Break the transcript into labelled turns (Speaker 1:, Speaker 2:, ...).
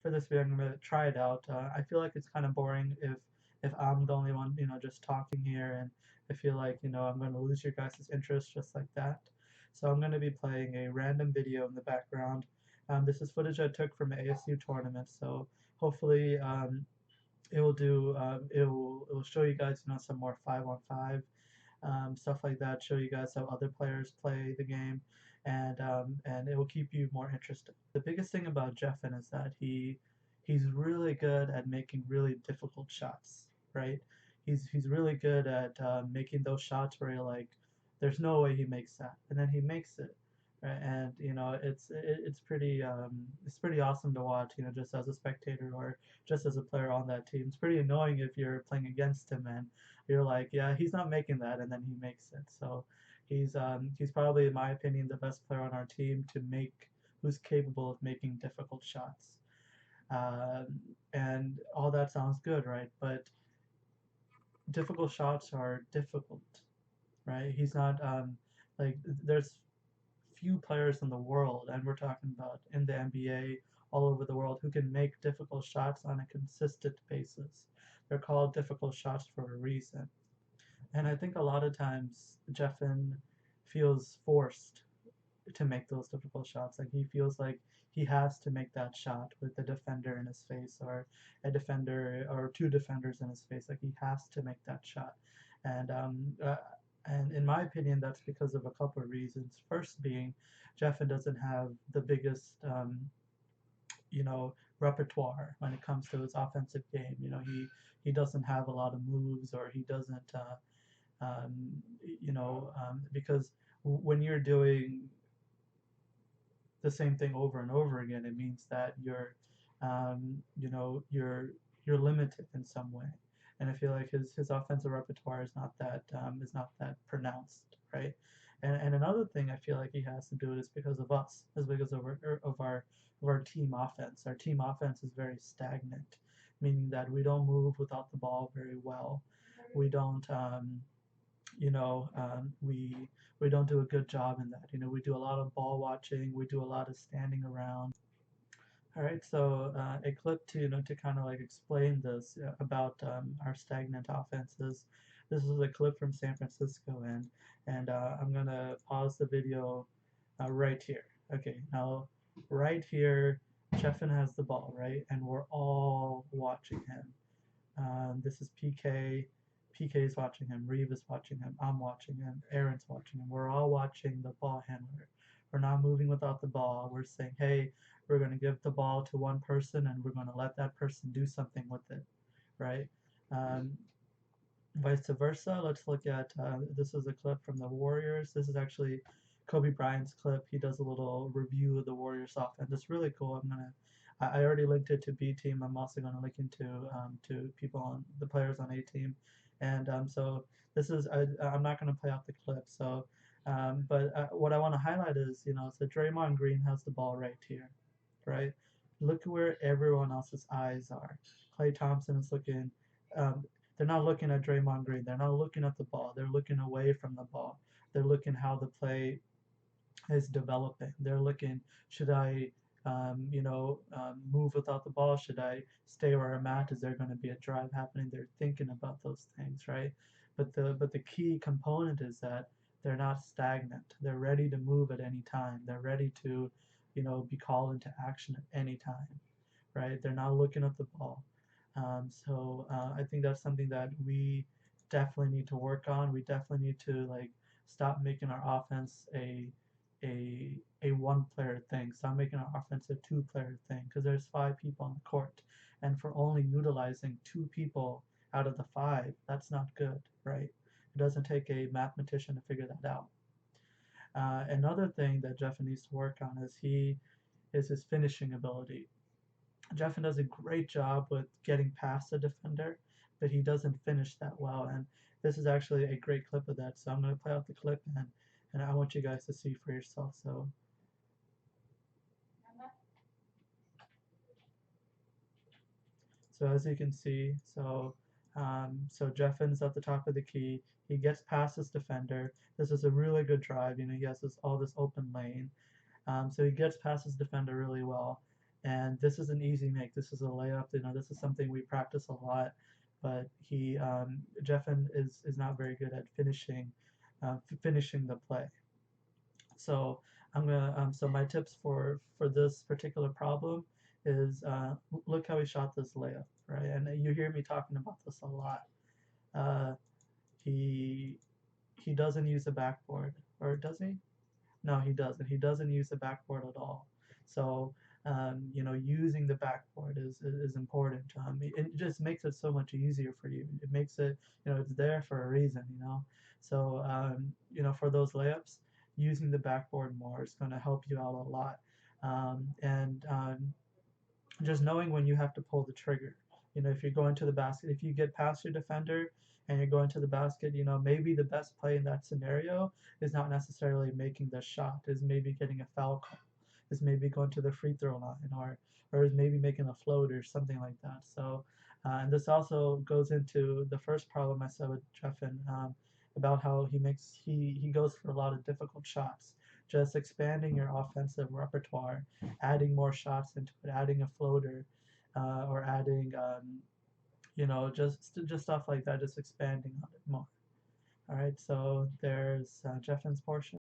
Speaker 1: for this video, I'm gonna try it out. I feel like it's kind of boring if I'm the only one, just talking here, and I feel like, I'm gonna lose your guys' interest just like that. So I'm gonna be playing a random video in the background. This is footage I took from an ASU tournament, so hopefully it will show you guys, some more 5-on-5 stuff like that. Show you guys how other players play the game, and it will keep you more interested. The biggest thing about Jeffin is that he's really good at making really difficult shots, right? He's really good at making those shots where you're like, there's no way he makes that, and then he makes it. Right? And it's pretty awesome to watch, just as a spectator or just as a player on that team. It's pretty annoying if you're playing against him and you're like, yeah, he's not making that, and then he makes it. So he's probably, in my opinion, the best player on our team who's capable of making difficult shots. Um, and all that sounds good, right? But difficult shots are difficult, right? He's not like there's few players in the world, and we're talking about in the NBA all over the world, who can make difficult shots on a consistent basis. They're called difficult shots for a reason. And I think a lot of times Jeffin feels forced to make those difficult shots. Like he feels like he has to make that shot with a defender in his face, or a defender or two defenders in his face. Like he has to make that shot. And in my opinion, that's because of a couple of reasons. First being, Jeffin doesn't have the biggest repertoire when it comes to his offensive game. He doesn't have a lot of moves, or he doesn't because when you're doing the same thing over and over again, it means that you're limited in some way. And I feel like his offensive repertoire is not that pronounced, right? And another thing I feel like he has to do it is because of us, is because of our team offense. Our team offense is very stagnant, meaning that we don't move without the ball very well. We don't you know, we don't do a good job in that. We do a lot of ball watching. We do a lot of standing around. All right, so a clip to kind of like explain this about our stagnant offenses. This is a clip from San Francisco, and I'm gonna pause the video right here. Okay, now right here, Jeffin has the ball, right, and we're all watching him. This is PK. PK is watching him. Reeve is watching him. I'm watching him. Aaron's watching him. We're all watching the ball handler. We're not moving without the ball. We're saying, hey, we're going to give the ball to one person and we're going to let that person do something with it, right? Um, Vice versa. Let's look at this is a clip from the Warriors. This is actually Kobe Bryant's clip. He does a little review of the Warriors offense. It's really cool. I already linked it to B team. I'm also gonna link it to people on the players on A team, and so this is I'm not gonna play out the clip. So, but what I want to highlight is so Draymond Green has the ball right here, right? Look where everyone else's eyes are. Klay Thompson is looking. Um, they're not looking at Draymond Green. They're not looking at the ball. They're looking away from the ball. They're looking how the play is developing. They're looking, should I, move without the ball? Should I stay where I'm at? Is there going to be a drive happening? They're thinking about those things, right? But the key component is that they're not stagnant. They're ready to move at any time. They're ready to, be called into action at any time, right? They're not looking at the ball. So I think that's something that we definitely need to work on. We definitely need to like stop making our offense a one player thing. Stop making our offense a two-player thing, because there's five people on the court, and for only utilizing two people out of the five, that's not good, right? It doesn't take a mathematician to figure that out. Another thing that Jeff needs to work on is his finishing ability. Jeffin does a great job with getting past the defender, but he doesn't finish that well. And this is actually a great clip of that. So I'm going to play out the clip, and I want you guys to see for yourself. So as you can see, so Jeffin's at the top of the key. He gets past his defender. This is a really good drive. He has all this open lane. So he gets past his defender really well, and this is an easy make. This is a layup. You know, this is something we practice a lot, but Jeffin is not very good at finishing the play. So so my tips for this particular problem is look how he shot this layup, right? And you hear me talking about this a lot. Uh, he he doesn't use a backboard, or does he? No, he doesn't. He doesn't use the backboard at all. So, using the backboard is important. It just makes it so much easier for you. It makes it, it's there for a reason, So, for those layups, using the backboard more is going to help you out a lot. And just knowing when you have to pull the trigger. If you're going to the basket, if you get past your defender and you're going to the basket, maybe the best play in that scenario is not necessarily making the shot, is maybe getting a foul call, is maybe going to the free throw line, or is maybe making a float or something like that. So, and this also goes into the first problem I said with Jeffin, about how he goes for a lot of difficult shots. Just expanding your offensive repertoire, adding more shots into it, adding a floater, or adding, just stuff like that, just expanding on it more. All right, so there's Jeffin's portion.